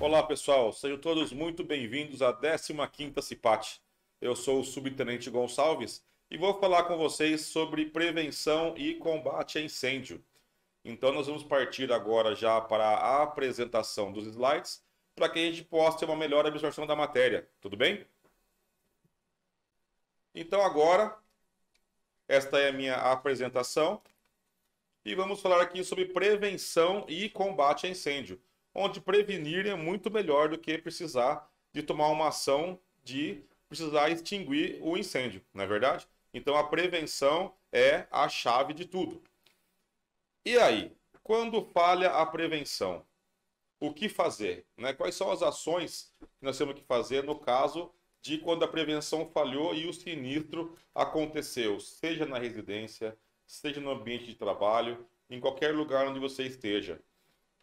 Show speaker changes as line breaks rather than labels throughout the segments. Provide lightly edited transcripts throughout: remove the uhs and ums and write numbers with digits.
Olá pessoal, sejam todos muito bem-vindos à 15ª CIPAT. Eu sou o Subtenente Gonçalves e vou falar com vocês sobre prevenção e combate a incêndio. Então nós vamos partir agora já para a apresentação dos slides para que a gente possa ter uma melhor absorção da matéria, tudo bem? Então agora, esta é a minha apresentação e vamos falar aqui sobre prevenção e combate a incêndio, onde prevenir é muito melhor do que precisar de tomar uma ação de precisar extinguir o incêndio, não é verdade? Então a prevenção é a chave de tudo. E aí, quando falha a prevenção, o que fazer? Né? Quais são as ações que nós temos que fazer no caso de quando a prevenção falhou e o sinistro aconteceu, seja na residência, seja no ambiente de trabalho, em qualquer lugar onde você esteja.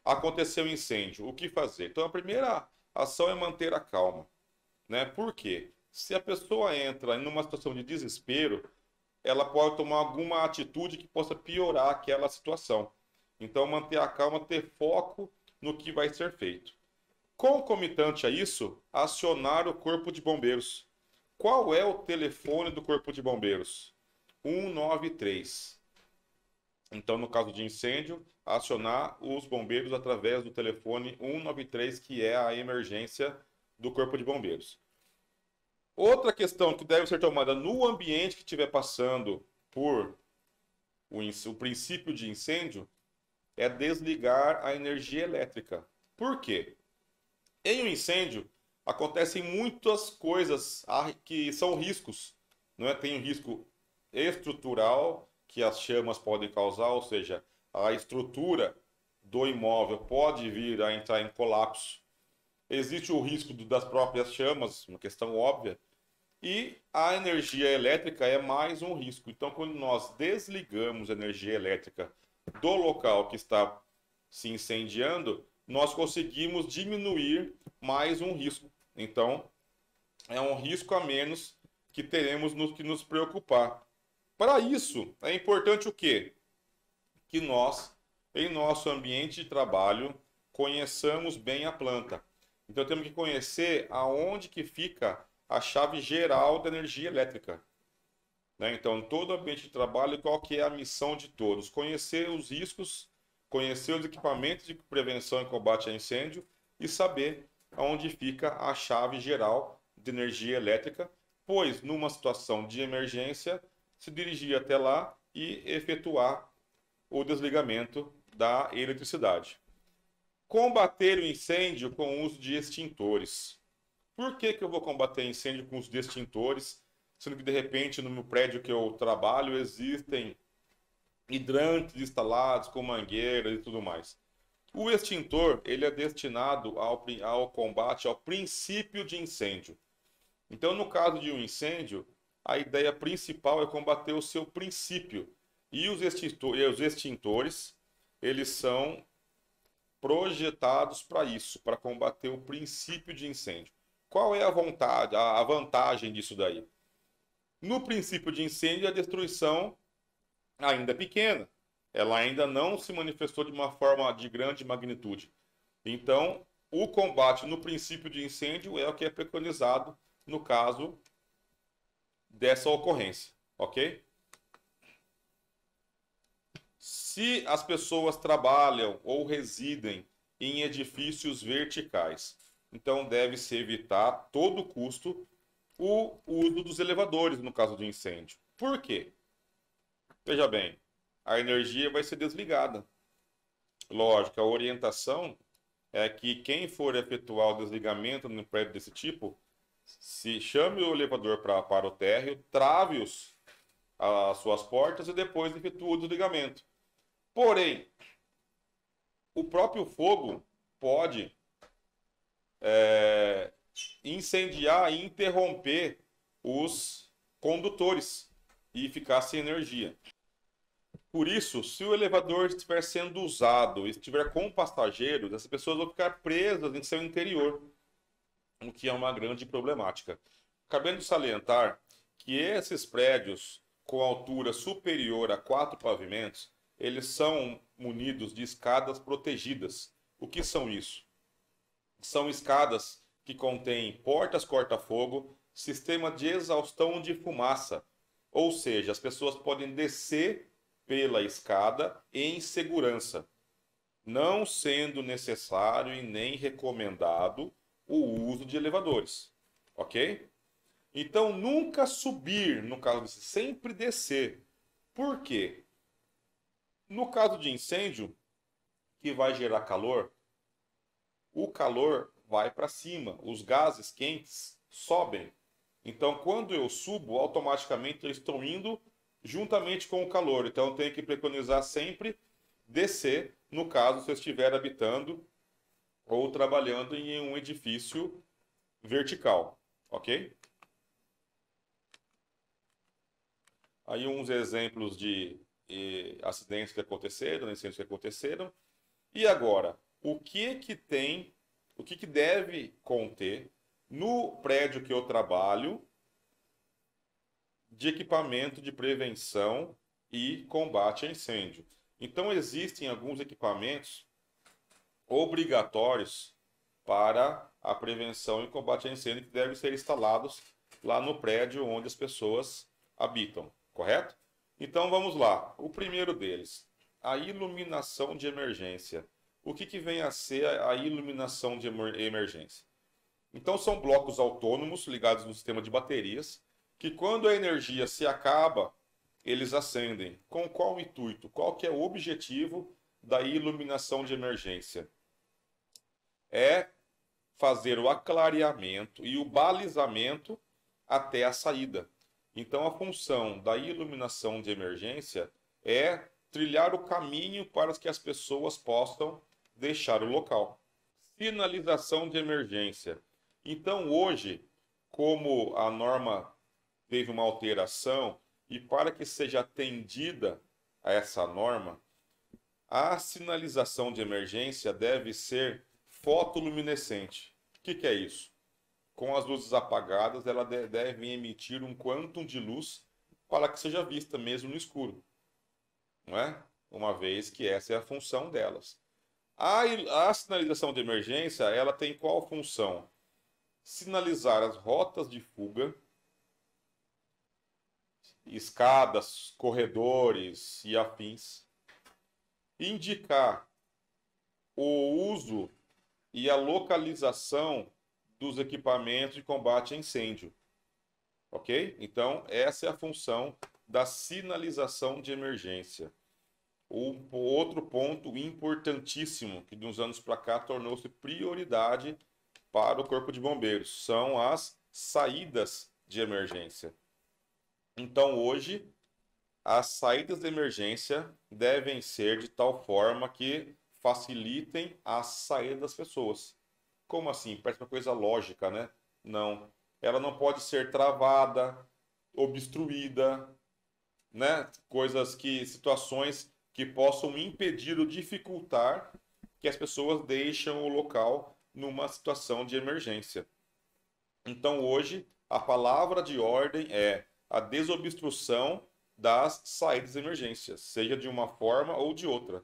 Aconteceu um incêndio, o que fazer? Então a primeira ação é manter a calma, né? Por quê? Se a pessoa entra em uma situação de desespero, ela pode tomar alguma atitude que possa piorar aquela situação. Então manter a calma, ter foco no que vai ser feito. Concomitante a isso, acionar o Corpo de Bombeiros. Qual é o telefone do Corpo de Bombeiros? 193. Então, no caso de incêndio, acionar os bombeiros através do telefone 193, que é a emergência do Corpo de Bombeiros. Outra questão que deve ser tomada no ambiente que estiver passando por o princípio de incêndio é desligar a energia elétrica. Por quê? Em um incêndio, acontecem muitas coisas que são riscos. Não é? Tem um risco estrutural que as chamas podem causar, ou seja, a estrutura do imóvel pode vir a entrar em colapso. Existe o risco das próprias chamas, uma questão óbvia, e a energia elétrica é mais um risco. Então, quando nós desligamos a energia elétrica do local que está se incendiando, nós conseguimos diminuir mais um risco. Então, é um risco a menos que teremos que nos preocupar. Para isso, é importante o quê? Que nós, em nosso ambiente de trabalho, conheçamos bem a planta. Então, temos que conhecer aonde que fica a chave geral da energia elétrica. Né? Então, todo ambiente de trabalho, qual que é a missão de todos? Conhecer os riscos, conhecer os equipamentos de prevenção e combate a incêndio e saber aonde fica a chave geral de energia elétrica, pois numa situação de emergência, se dirigir até lá e efetuar o desligamento da eletricidade. Combater o incêndio com o uso de extintores. Por que eu vou combater incêndio com o uso de extintores, sendo que de repente no meu prédio que eu trabalho existem hidrantes instalados com mangueiras e tudo mais? O extintor ele é destinado ao combate ao princípio de incêndio. Então, no caso de um incêndio, a ideia principal é combater o seu princípio. E os extintores eles são projetados para isso, para combater o princípio de incêndio. Qual é a vantagem disso daí? No princípio de incêndio, a destruição ainda é pequena. Ela ainda não se manifestou de uma forma de grande magnitude. Então, o combate no princípio de incêndio é o que é preconizado no caso dessa ocorrência, ok? Se as pessoas trabalham ou residem em edifícios verticais, então deve-se evitar a todo custo o uso dos elevadores no caso de incêndio. Por quê? Veja bem, a energia vai ser desligada. Lógico, a orientação é que quem for efetuar o desligamento no prédio desse tipo, se chame o elevador para o térreo, trave-os as suas portas e depois efetue o desligamento. Porém, o próprio fogo pode incendiar e interromper os condutores e ficar sem energia. Por isso, se o elevador estiver sendo usado e estiver com passageiros, essas pessoas vão ficar presas em seu interior, o que é uma grande problemática. Cabendo salientar que esses prédios com altura superior a 4 pavimentos, eles são munidos de escadas protegidas. O que são isso? São escadas que contêm portas corta-fogo, sistema de exaustão de fumaça. Ou seja, as pessoas podem descer pela escada em segurança, não sendo necessário e nem recomendado o uso de elevadores, ok? Então, nunca subir, no caso de sempre descer. Por quê? No caso de incêndio, que vai gerar calor, o calor vai para cima, os gases quentes sobem. Então, quando eu subo, automaticamente eu estou indo juntamente com o calor. Então, eu tenho que preconizar sempre descer, no caso, se eu estiver habitando ou trabalhando em um edifício vertical, ok? Aí uns exemplos de acidentes que aconteceram, incêndios que aconteceram. E agora, o que deve conter no prédio que eu trabalho de equipamento de prevenção e combate a incêndio? Então, existem alguns equipamentos obrigatórios para a prevenção e combate a incêndio que devem ser instalados lá no prédio onde as pessoas habitam, correto? Então vamos lá. O primeiro deles, a iluminação de emergência. O que vem a ser a iluminação de emergência? Então são blocos autônomos ligados no sistema de baterias que quando a energia se acaba, eles acendem. Com qual intuito? Qual que é o objetivo da iluminação de emergência? É fazer o aclareamento e o balizamento até a saída. Então, a função da iluminação de emergência é trilhar o caminho para que as pessoas possam deixar o local. Sinalização de emergência. Então, hoje, como a norma teve uma alteração e para que seja atendida a essa norma, a sinalização de emergência deve ser fotoluminescente. O que é isso? Com as luzes apagadas, ela deve emitir um quantum de luz para que seja vista mesmo no escuro, não é? Uma vez que essa é a função delas. A sinalização de emergência, ela tem qual função? Sinalizar as rotas de fuga, escadas, corredores e afins, indicar o uso e a localização dos equipamentos de combate a incêndio, ok? Então, essa é a função da sinalização de emergência. O outro ponto importantíssimo que de uns anos para cá tornou-se prioridade para o Corpo de Bombeiros são as saídas de emergência. Então, hoje, as saídas de emergência devem ser de tal forma que facilitem a saída das pessoas. Como assim? Parece uma coisa lógica, né? Não. Ela não pode ser travada, obstruída, né? Situações que possam impedir ou dificultar que as pessoas deixem o local numa situação de emergência. Então, hoje, a palavra de ordem é a desobstrução das saídas de emergência, seja de uma forma ou de outra.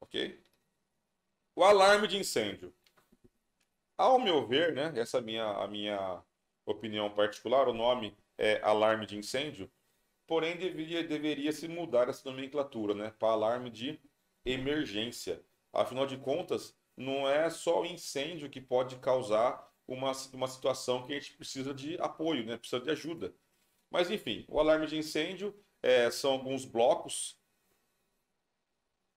Ok? O alarme de incêndio. Ao meu ver, né, essa é a minha opinião particular, o nome é alarme de incêndio, porém deveria se mudar essa nomenclatura, né, para alarme de emergência. Afinal de contas, não é só o incêndio que pode causar uma situação que a gente precisa de apoio, né, precisa de ajuda. Mas enfim, o alarme de incêndio são alguns blocos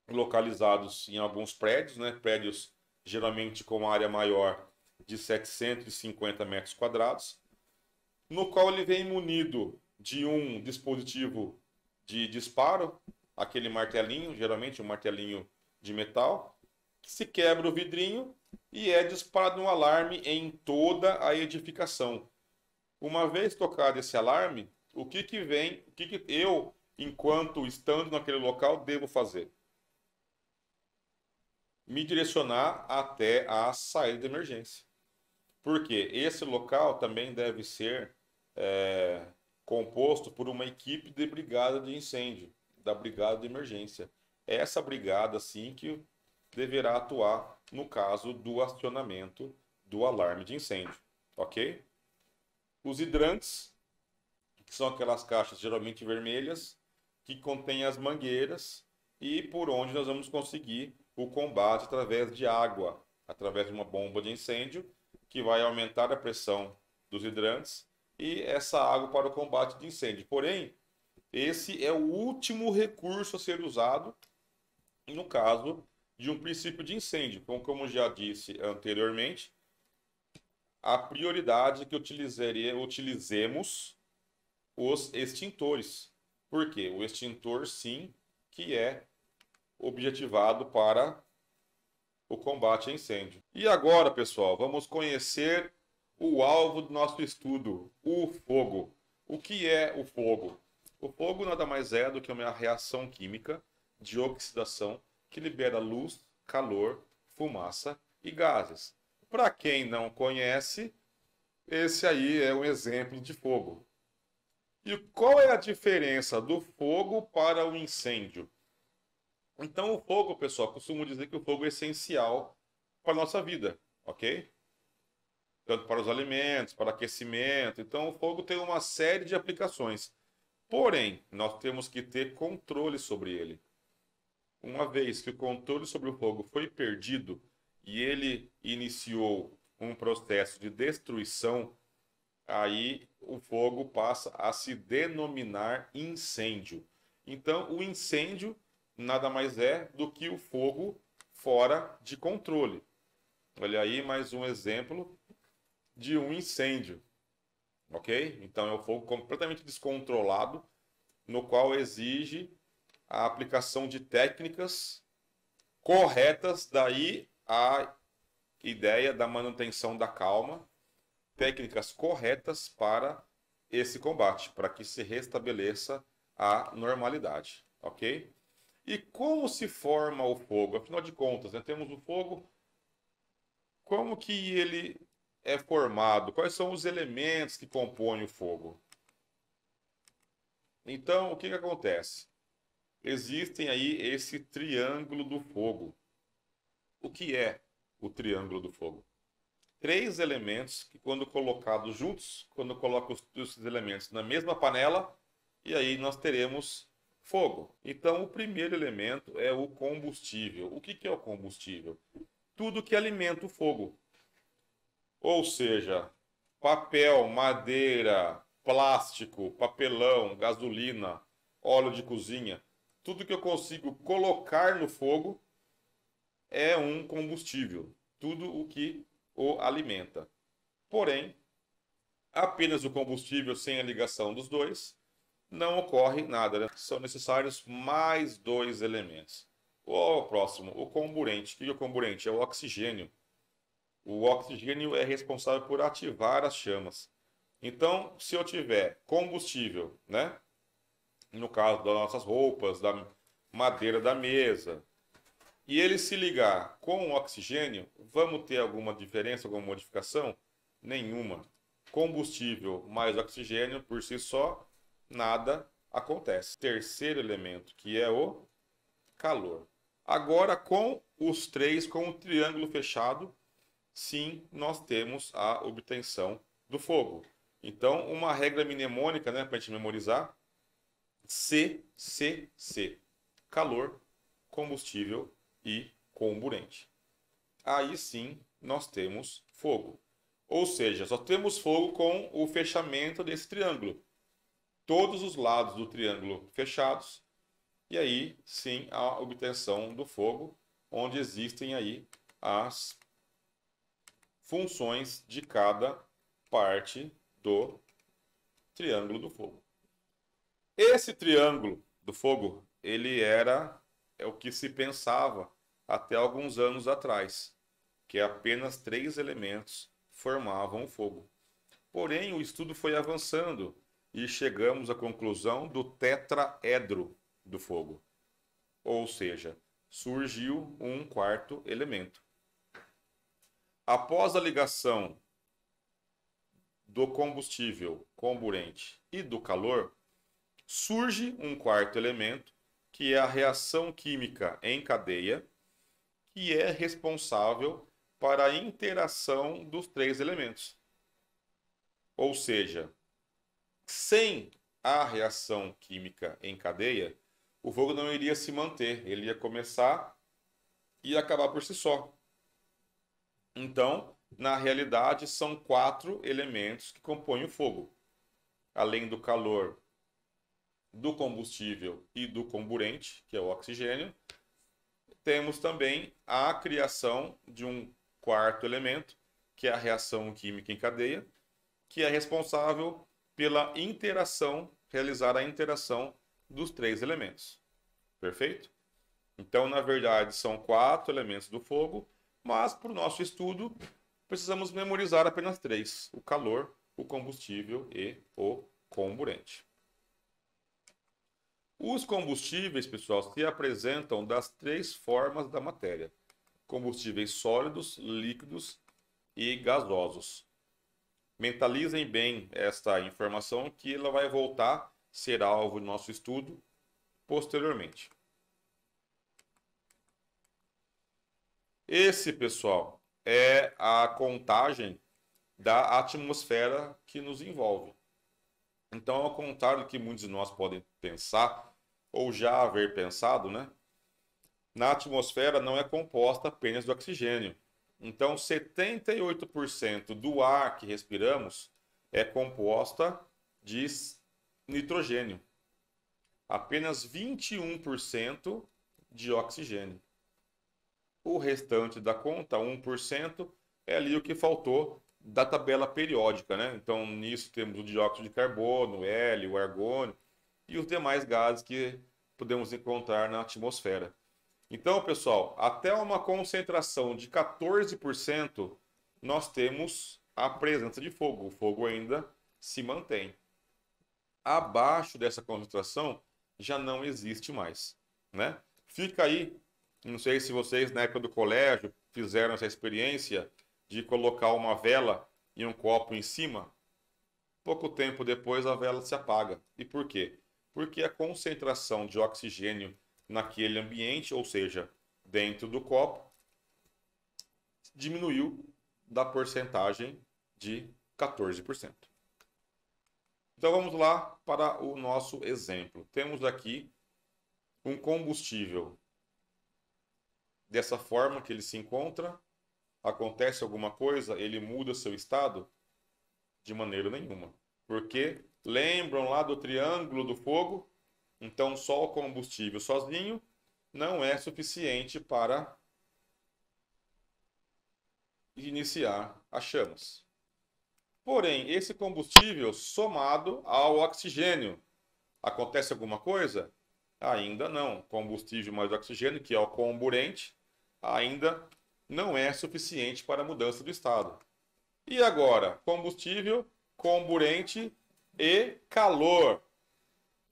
localizados em alguns prédios, né, prédios geralmente com uma área maior de 750 metros quadrados, no qual ele vem munido de um dispositivo de disparo, aquele martelinho, geralmente um martelinho de metal, que se quebra o vidrinho e é disparado um alarme em toda a edificação. Uma vez tocado esse alarme, o que eu, enquanto estando naquele local, devo fazer? Me direcionar até a saída de emergência. Porque esse local também deve ser composto por uma equipe de brigada de incêndio, da brigada de emergência. Essa brigada, assim, que deverá atuar no caso do acionamento do alarme de incêndio, ok? Os hidrantes, que são aquelas caixas geralmente vermelhas, que contêm as mangueiras e por onde nós vamos conseguir o combate através de água, através de uma bomba de incêndio, que vai aumentar a pressão dos hidrantes e essa água para o combate de incêndio. Porém, esse é o último recurso a ser usado no caso de um princípio de incêndio. Então, como já disse anteriormente, a prioridade é que utilizemos os extintores. Por quê? O extintor, sim, que é objetivado para o combate a incêndio. E agora, pessoal, vamos conhecer o alvo do nosso estudo, o fogo. O que é o fogo? O fogo nada mais é do que uma reação química de oxidação que libera luz, calor, fumaça e gases. Para quem não conhece, esse aí é um exemplo de fogo. E qual é a diferença do fogo para o incêndio? Então, o fogo, pessoal, costumo dizer que o fogo é essencial para a nossa vida, ok? Tanto para os alimentos, para aquecimento. Então, o fogo tem uma série de aplicações. Porém, nós temos que ter controle sobre ele. Uma vez que o controle sobre o fogo foi perdido e ele iniciou um processo de destruição, aí o fogo passa a se denominar incêndio. Então, o incêndio nada mais é do que o fogo fora de controle. Olha aí mais um exemplo de um incêndio, ok? Então, é um fogo completamente descontrolado, no qual exige a aplicação de técnicas corretas, daí a ideia da manutenção da calma, técnicas corretas para esse combate, para que se restabeleça a normalidade, ok? E como se forma o fogo? Afinal de contas, né, temos o fogo, como que ele é formado? Quais são os elementos que compõem o fogo? Então, o que que acontece? Existem aí esse triângulo do fogo. O que é o triângulo do fogo? Três elementos que, quando colocados juntos, quando coloco esses elementos na mesma panela, e aí nós teremos fogo. Então, o primeiro elemento é o combustível. O que é o combustível? Tudo que alimenta o fogo. Ou seja, papel, madeira, plástico, papelão, gasolina, óleo de cozinha. Tudo que eu consigo colocar no fogo é um combustível. Tudo o que o alimenta. Porém, apenas o combustível sem a ligação dos dois, não ocorre nada, né? São necessários mais dois elementos. O próximo, o comburente. O que é o comburente? É o oxigênio. O oxigênio é responsável por ativar as chamas. Então, se eu tiver combustível, né? No caso das nossas roupas, da madeira da mesa, e ele se ligar com o oxigênio, vamos ter alguma diferença, alguma modificação? Nenhuma. Combustível mais oxigênio por si só, nada acontece. Terceiro elemento, que é o calor. Agora, com os três, com o triângulo fechado, sim, nós temos a obtenção do fogo. Então, uma regra mnemônica, né, para a gente memorizar: C, C, C. Calor, combustível e comburente. Aí sim nós temos fogo. Ou seja, só temos fogo com o fechamento desse triângulo. Todos os lados do triângulo fechados. E aí sim a obtenção do fogo, onde existem aí as funções de cada parte do triângulo do fogo. Esse triângulo do fogo, ele é o que se pensava até alguns anos atrás, que apenas três elementos formavam o fogo. Porém, o estudo foi avançando e chegamos à conclusão do tetraedro do fogo. Ou seja, surgiu um quarto elemento. Após a ligação do combustível comburente e do calor, surge um quarto elemento, que é a reação química em cadeia, que é responsável para a interação dos três elementos. Ou seja, sem a reação química em cadeia, o fogo não iria se manter, ele ia começar e acabar por si só. Então, na realidade, são 4 elementos que compõem o fogo. Além do calor, do combustível e do comburente, que é o oxigênio, temos também a criação de um quarto elemento, que é a reação química em cadeia, que é responsável pela interação, realizar a interação dos 3 elementos. Perfeito? Então, na verdade, são 4 elementos do fogo, mas para o nosso estudo, precisamos memorizar apenas 3: o calor, o combustível e o comburente. Os combustíveis, pessoal, se apresentam das 3 formas da matéria: combustíveis sólidos, líquidos e gasosos. Mentalizem bem esta informação, que ela vai voltar a ser alvo do nosso estudo posteriormente. Esse, pessoal, é a contagem da atmosfera que nos envolve. Então, ao contrário do que muitos de nós podem pensar, ou já haver pensado, né? Na atmosfera não é composta apenas do oxigênio. Então, 78% do ar que respiramos é composta de nitrogênio. Apenas 21% de oxigênio. O restante da conta, 1%, é ali o que faltou da tabela periódica, né? Então, nisso temos o dióxido de carbono, o hélio, o argônio e os demais gases que podemos encontrar na atmosfera. Então, pessoal, até uma concentração de 14%, nós temos a presença de fogo. O fogo ainda se mantém. Abaixo dessa concentração, já não existe mais, né? Fica aí, não sei se vocês, na época do colégio, fizeram essa experiência de colocar uma vela e um copo em cima. Pouco tempo depois, a vela se apaga. E por quê? Porque a concentração de oxigênio naquele ambiente, ou seja, dentro do copo, diminuiu da porcentagem de 14%. Então vamos lá para o nosso exemplo. Temos aqui um combustível dessa forma que ele se encontra. Acontece alguma coisa, ele muda seu estado? De maneira nenhuma. Porque lembram lá do triângulo do fogo? Então só o combustível sozinho não é suficiente para iniciar as chamas. Porém, esse combustível somado ao oxigênio, acontece alguma coisa? Ainda não. Combustível mais oxigênio, que é o comburente, ainda não é suficiente para a mudança do estado. E agora? Combustível, comburente e calor.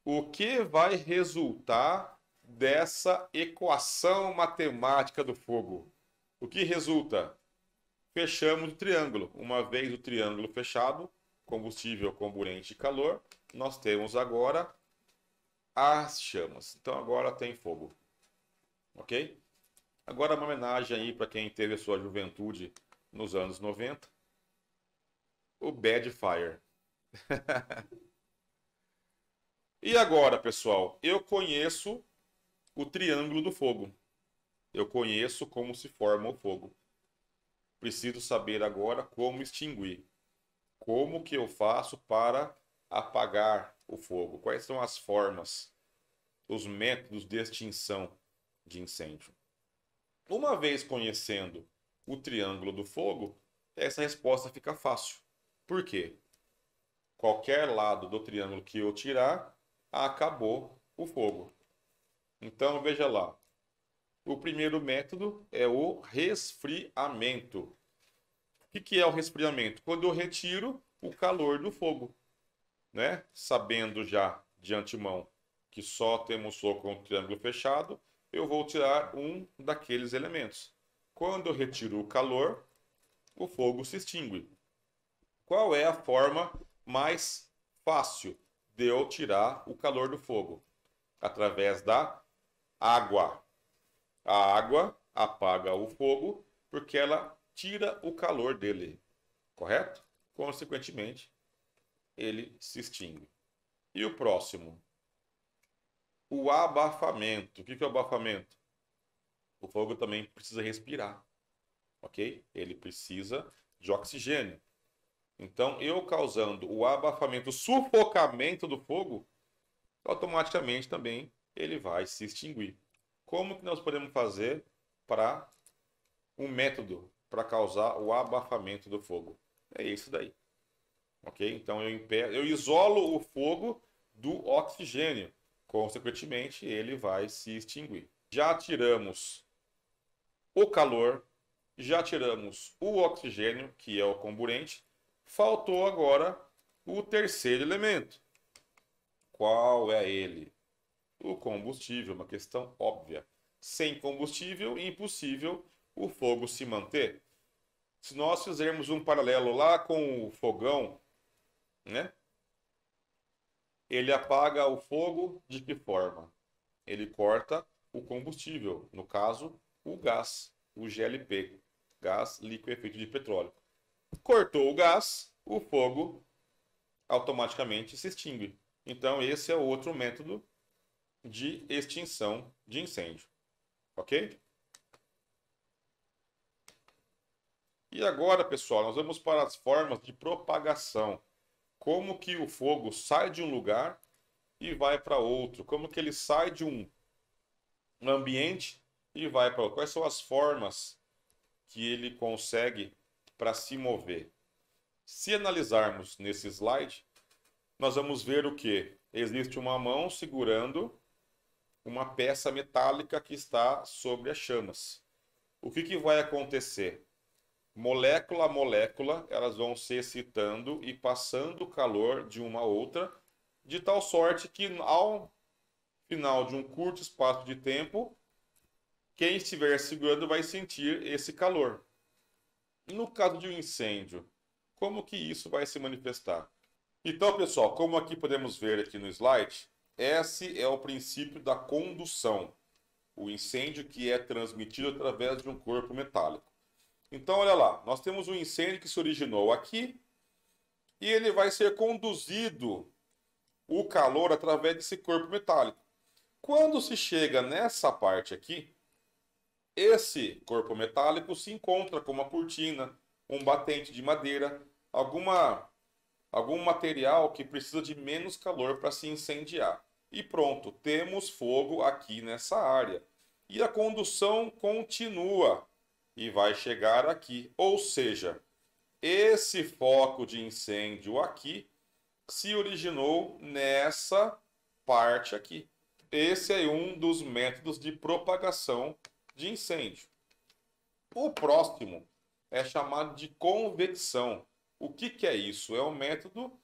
O que vai resultar dessa equação matemática do fogo? O que resulta? Fechamos o triângulo. Uma vez o triângulo fechado, combustível, comburente e calor, nós temos agora as chamas. Então agora tem fogo. Ok? Agora uma homenagem aí para quem teve a sua juventude nos anos 90. O Bad Fire. E agora, pessoal, eu conheço o triângulo do fogo. Eu conheço como se forma o fogo. Preciso saber agora como extinguir. Como que eu faço para apagar o fogo? Quais são as formas, os métodos de extinção de incêndio? Uma vez conhecendo o triângulo do fogo, essa resposta fica fácil. Por quê? Qualquer lado do triângulo que eu tirar, acabou o fogo. Então, veja lá. O primeiro método é o resfriamento. O que é o resfriamento? Quando eu retiro o calor do fogo, né? Sabendo já de antemão que só temos fogo com o triângulo fechado, eu vou tirar um daqueles elementos. Quando eu retiro o calor, o fogo se extingue. Qual é a forma mais fácil de eu tirar o calor do fogo? Através da água. A água apaga o fogo porque ela tira o calor dele, correto? Consequentemente, ele se extingue. E o próximo? O abafamento. O que é o abafamento? O fogo também precisa respirar, ok? Ele precisa de oxigênio. Então, eu causando o abafamento, o sufocamento do fogo, automaticamente também ele vai se extinguir. Como que nós podemos fazer para um método para causar o abafamento do fogo? É isso daí, ok? Então, eu isolo o fogo do oxigênio. Consequentemente, ele vai se extinguir. Já tiramos o calor, já tiramos o oxigênio, que é o comburente. Faltou agora o terceiro elemento. Qual é ele? O combustível, uma questão óbvia. Sem combustível, impossível o fogo se manter. Se nós fizermos um paralelo lá com o fogão, né? Ele apaga o fogo de que forma? Ele corta o combustível, no caso, o gás, o GLP, gás liquefeito de petróleo. Cortou o gás, o fogo automaticamente se extingue. Então, esse é outro método de extinção de incêndio. Ok? E agora, pessoal, nós vamos para as formas de propagação. Como que o fogo sai de um lugar e vai para outro? Como que ele sai de um ambiente e vai para outro? Quais são as formas que ele consegue para se mover? Se analisarmos nesse slide, nós vamos ver o que? Existe uma mão segurando uma peça metálica que está sobre as chamas. O que vai acontecer? Molécula a molécula, elas vão se excitando e passando o calor de uma a outra, de tal sorte que ao final de um curto espaço de tempo, quem estiver segurando vai sentir esse calor. E no caso de um incêndio, como que isso vai se manifestar? Então, pessoal, como aqui podemos ver aqui no slide, esse é o princípio da condução, o incêndio que é transmitido através de um corpo metálico. Então, olha lá, nós temos um incêndio que se originou aqui e ele vai ser conduzido, o calor, através desse corpo metálico. Quando se chega nessa parte aqui, esse corpo metálico se encontra com uma cortina, um batente de madeira, algum material que precisa de menos calor para se incendiar. E pronto, temos fogo aqui nessa área. E a condução continua e vai chegar aqui. Ou seja, esse foco de incêndio aqui se originou nessa parte aqui. Esse é um dos métodos de propagação de incêndio. O próximo é chamado de convecção. O que é isso? É um método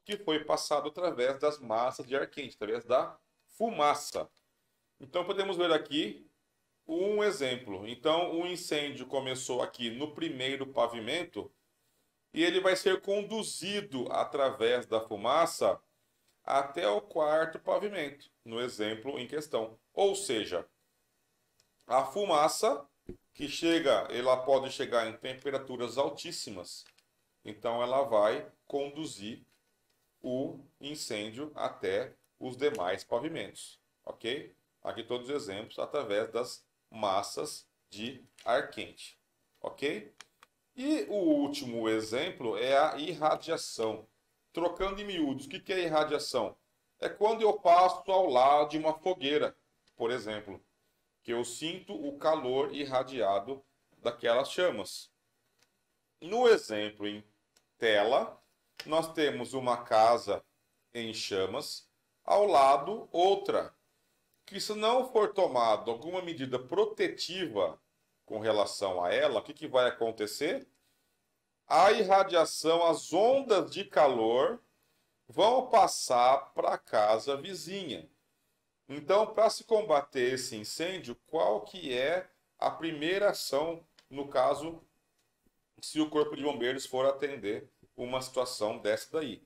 que foi passado através das massas de ar quente, através da fumaça. Então podemos ver aqui um exemplo. Então o incêndio começou aqui no primeiro pavimento e ele vai ser conduzido através da fumaça até o quarto pavimento, no exemplo em questão. Ou seja, a fumaça que ela pode chegar em temperaturas altíssimas. Então ela vai conduzir o incêndio até os demais pavimentos, ok? Aqui todos os exemplos através das massas de ar quente, ok? E o último exemplo é a irradiação. Trocando em miúdos, o que é irradiação? É quando eu passo ao lado de uma fogueira, por exemplo, que eu sinto o calor irradiado daquelas chamas. No exemplo em tela, nós temos uma casa em chamas, ao lado outra, que se não for tomado alguma medida protetiva com relação a ela, o que vai acontecer? A irradiação, as ondas de calor vão passar para a casa vizinha. Então, para se combater esse incêndio, qual que é a primeira ação, no caso, se o Corpo de Bombeiros for atender uma situação dessa daí?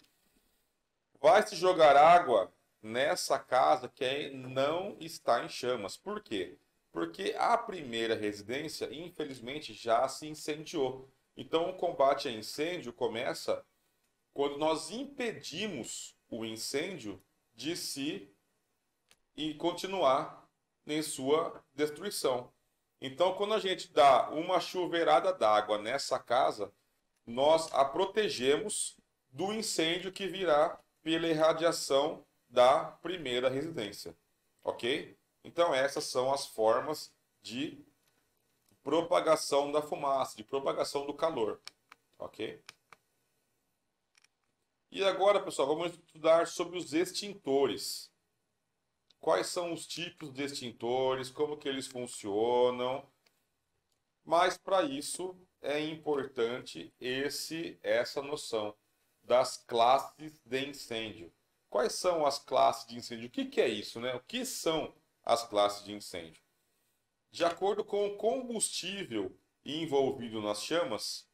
Vai se jogar água nessa casa que não está em chamas. Por quê? Porque a primeira residência, infelizmente, já se incendiou. Então, o combate a incêndio começa quando nós impedimos o incêndio de se e continuar em sua destruição. Então, quando a gente dá uma chuveirada d'água nessa casa, nós a protegemos do incêndio que virá pela irradiação da primeira residência. Ok? Então, essas são as formas de propagação da fumaça, de propagação do calor. Ok? E agora, pessoal, vamos estudar sobre os extintores. Quais são os tipos de extintores, como que eles funcionam. Mas para isso é importante essa noção das classes de incêndio. Quais são as classes de incêndio? O que é isso, né? O que são as classes de incêndio? De acordo com o combustível envolvido nas chamas,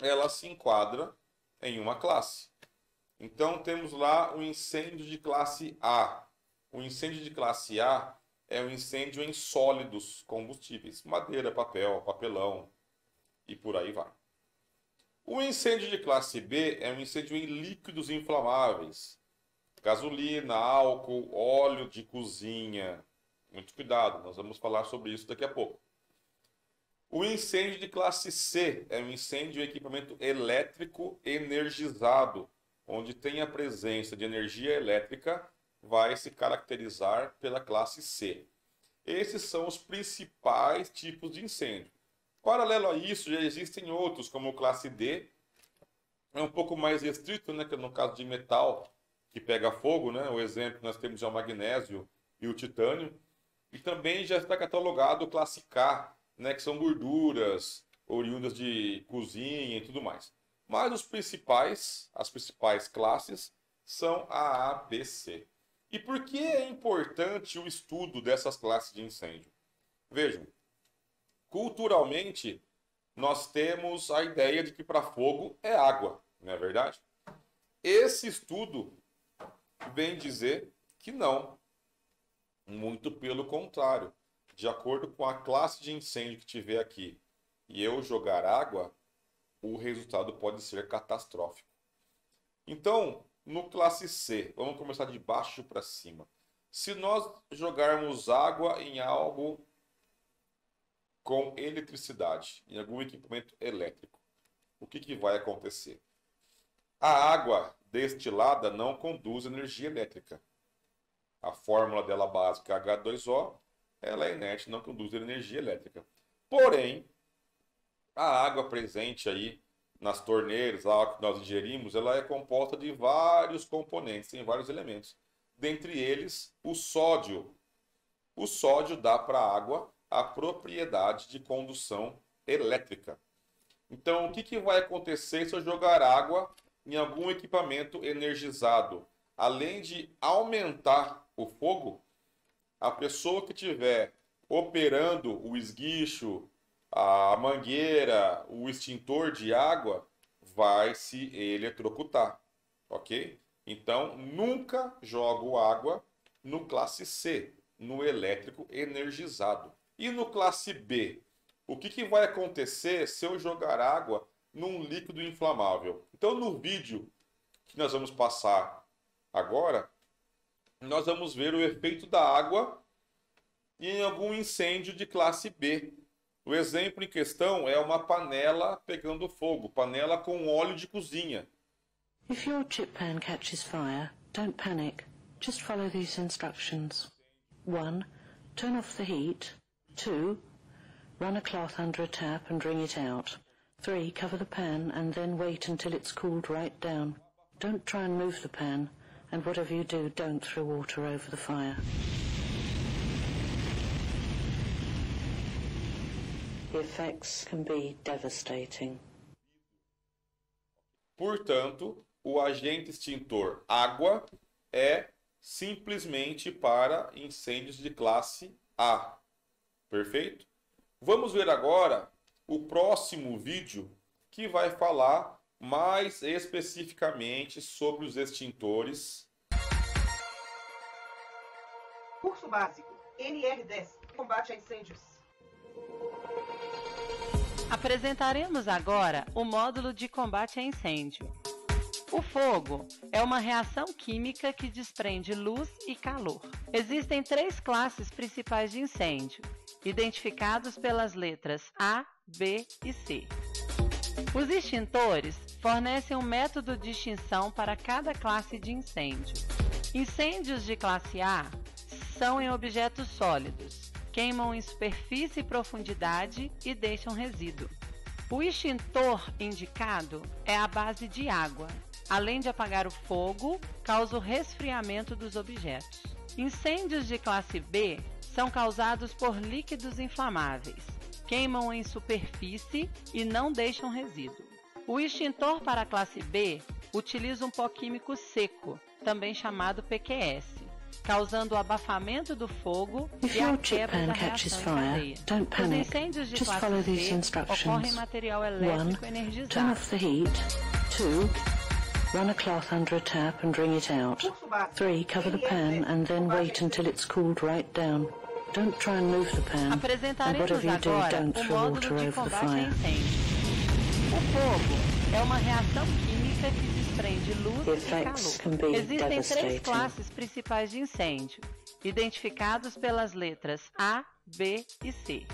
ela se enquadra em uma classe. Então temos lá o incêndio de classe A. O incêndio de classe A é um incêndio em sólidos combustíveis, madeira, papel, papelão e por aí vai. O incêndio de classe B é um incêndio em líquidos inflamáveis, gasolina, álcool, óleo de cozinha. Muito cuidado, nós vamos falar sobre isso daqui a pouco. O incêndio de classe C é um incêndio em equipamento elétrico energizado, onde tem a presença de energia elétrica, vai se caracterizar pela classe C. Esses são os principais tipos de incêndio. Paralelo a isso, já existem outros, como o classe D. É um pouco mais restrito, né, que no caso de metal que pega fogo, né? O exemplo nós temos já o magnésio e o titânio. E também já está catalogado o classe K, né, que são gorduras oriundas de cozinha e tudo mais. Mas as principais classes são a B, C. E por que é importante o estudo dessas classes de incêndio? Vejam, culturalmente, nós temos a ideia de que para fogo é água, não é verdade? Esse estudo vem dizer que não. Muito pelo contrário. De acordo com a classe de incêndio que tiver aqui e eu jogar água, o resultado pode ser catastrófico. Então, no classe C, vamos começar de baixo para cima. Se nós jogarmos água em algo com eletricidade, em algum equipamento elétrico, o que vai acontecer? A água destilada não conduz energia elétrica. A fórmula dela básica H2O, ela é inerte, não conduz energia elétrica. Porém, a água presente aí nas torneiras, a água que nós ingerimos, ela é composta de vários componentes, tem vários elementos. Dentre eles, o sódio. O sódio dá para a água a propriedade de condução elétrica. Então, o que vai acontecer se eu jogar água em algum equipamento energizado? Além de aumentar o fogo, a pessoa que estiver operando o esguicho, a mangueira, o extintor de água, vai se eletrocutar, ok? Então, nunca jogo água no classe C, no elétrico energizado. E no classe B, o que vai acontecer se eu jogar água num líquido inflamável? Então, no vídeo que nós vamos passar agora, nós vamos ver o efeito da água em algum incêndio de classe B. O exemplo em questão é uma panela pegando fogo, panela com óleo de cozinha.
If your chip pan catches fire, don't panic. Just follow these instructions. 1. Turn off the heat. 2. Run a cloth under a tap and wring it out. 3. Cover the pan and then wait until it's cooled right down. Don't try and move the pan, and whatever you do, don't throw water over the fire. The effects can be devastating.
Portanto, o agente extintor água é simplesmente para incêndios de classe A. Perfeito? Vamos ver agora o próximo vídeo que vai falar mais especificamente sobre os extintores.
Curso básico NR10. Combate a incêndios.
Apresentaremos agora o módulo de combate a incêndio. O fogo é uma reação química que desprende luz e calor. Existem 3 classes principais de incêndio, identificados pelas letras A, B e C. Os extintores fornecem um método de extinção para cada classe de incêndio. Incêndios de classe A são em objetos sólidos, queimam em superfície e profundidade e deixam resíduo. O extintor indicado é à base de água. Além de apagar o fogo, causa o resfriamento dos objetos. Incêndios de classe B são causados por líquidos inflamáveis. Queimam em superfície e não deixam resíduo. O extintor para a classe B utiliza um pó químico seco, também chamado PQS, causando o abafamento do fogo e a quebra da reação em cadeia. Os incêndios de classe C ocorrem em material elétrico energizado.
Turn off the heat. 2. Run a cloth under a tap and wring it out. 3. Cover the pan and then wait until it's cooled right down. Don't try and move the pan. And
Apresentaremos
whatever you do,
agora
don't
o
throw
módulo
water
de
over the
combate a
fire.
incêndio. O fogo é uma reação química que desprende luz
The
e
effects can
calor.
be
Existem 3
devastating.
classes principais de incêndio, identificados pelas letras A, B e C.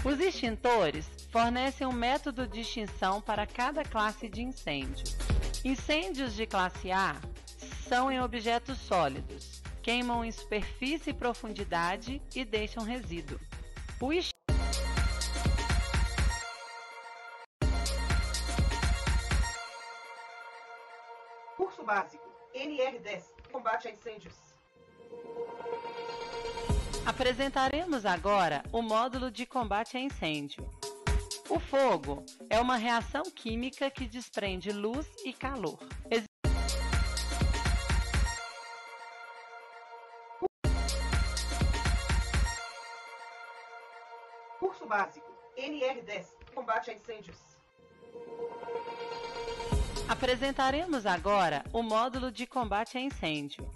Os extintores fornecem um método de extinção para cada classe de incêndio. Incêndios de classe A são em objetos sólidos, queimam em superfície e profundidade e deixam resíduo. O
Curso básico. NR10. Combate a incêndios.
Apresentaremos agora o módulo de combate a incêndio. O fogo é uma reação química que desprende luz e calor.
Curso básico. NR10. Combate a incêndios.
Apresentaremos agora o módulo de combate a incêndio.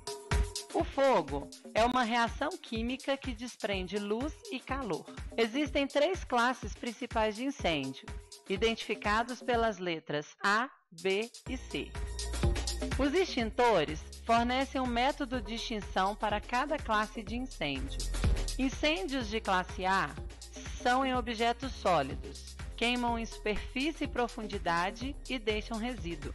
O fogo é uma reação química que desprende luz e calor. Existem 3 classes principais de incêndio, identificados pelas letras A, B e C. Os extintores fornecem um método de extinção para cada classe de incêndio. Incêndios de classe A são em objetos sólidos, queimam em superfície e profundidade e deixam resíduo.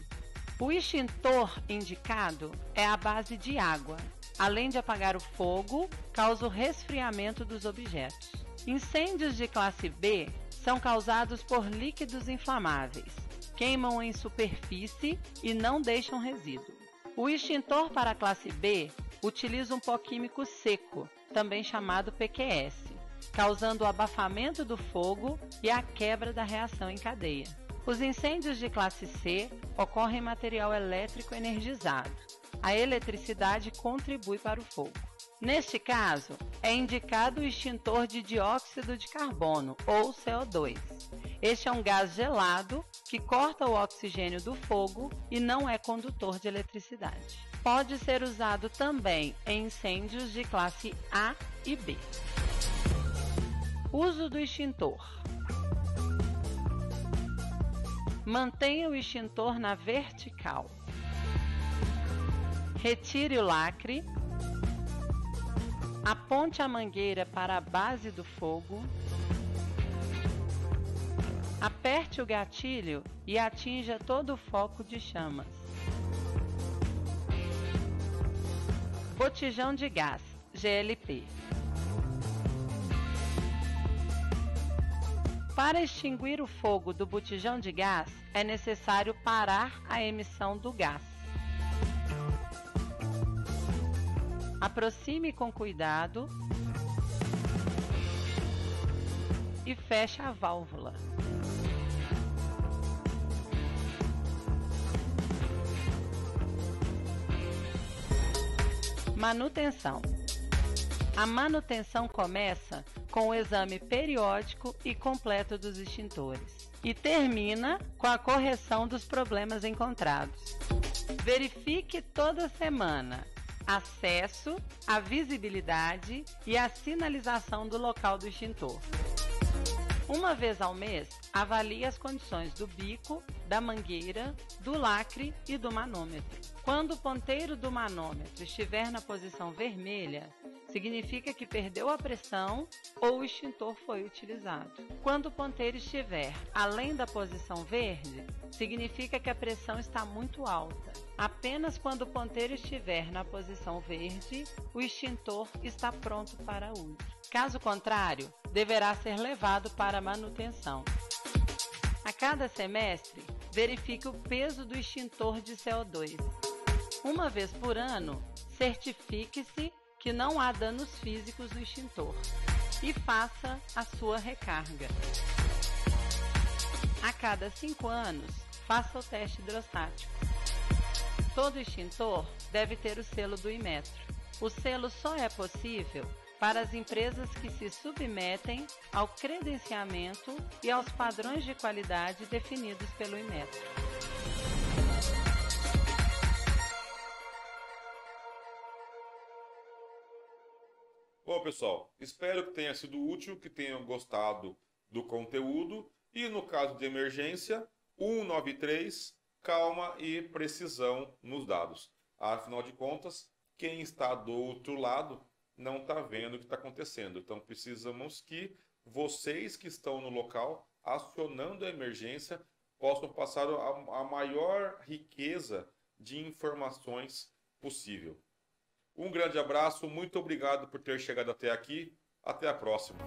O extintor indicado é à base de água. Além de apagar o fogo, causa o resfriamento dos objetos. Incêndios de classe B são causados por líquidos inflamáveis. Queimam em superfície e não deixam resíduo. O extintor para a classe B utiliza um pó químico seco, também chamado PQS, causando o abafamento do fogo e a quebra da reação em cadeia. Os incêndios de classe C ocorrem em material elétrico energizado. A eletricidade contribui para o fogo. Neste caso, é indicado o extintor de dióxido de carbono, ou CO2. Este é um gás gelado que corta o oxigênio do fogo e não é condutor de eletricidade. Pode ser usado também em incêndios de classe A e B. Uso do extintor. Mantenha o extintor na vertical. Retire o lacre. Aponte a mangueira para a base do fogo. Aperte o gatilho e atinja todo o foco de chamas. Botijão de gás, GLP. Para extinguir o fogo do botijão de gás, é necessário parar a emissão do gás. Aproxime com cuidado e feche a válvula. Manutenção. A manutenção começa com o exame periódico e completo dos extintores e termina com a correção dos problemas encontrados. Verifique toda semana acesso, a visibilidade e a sinalização do local do extintor. Uma vez ao mês, avalie as condições do bico, da mangueira, do lacre e do manômetro. Quando o ponteiro do manômetro estiver na posição vermelha, significa que perdeu a pressão ou o extintor foi utilizado. Quando o ponteiro estiver além da posição verde, significa que a pressão está muito alta. Apenas quando o ponteiro estiver na posição verde, o extintor está pronto para uso. Caso contrário, deverá ser levado para manutenção. A cada semestre, verifique o peso do extintor de CO2. Uma vez por ano, certifique-se que não há danos físicos do extintor e faça a sua recarga. A cada 5 anos, faça o teste hidrostático. Todo extintor deve ter o selo do Inmetro. O selo só é possível para as empresas que se submetem ao credenciamento e aos padrões de qualidade definidos pelo Inmetro.
Bom, pessoal, espero que tenha sido útil, que tenham gostado do conteúdo e, no caso de emergência, 193, calma e precisão nos dados. Afinal de contas, quem está do outro lado não está vendo o que está acontecendo. Então, precisamos que vocês que estão no local, acionando a emergência, possam passar a maior riqueza de informações possível. Um grande abraço, muito obrigado por ter chegado até aqui. Até a próxima.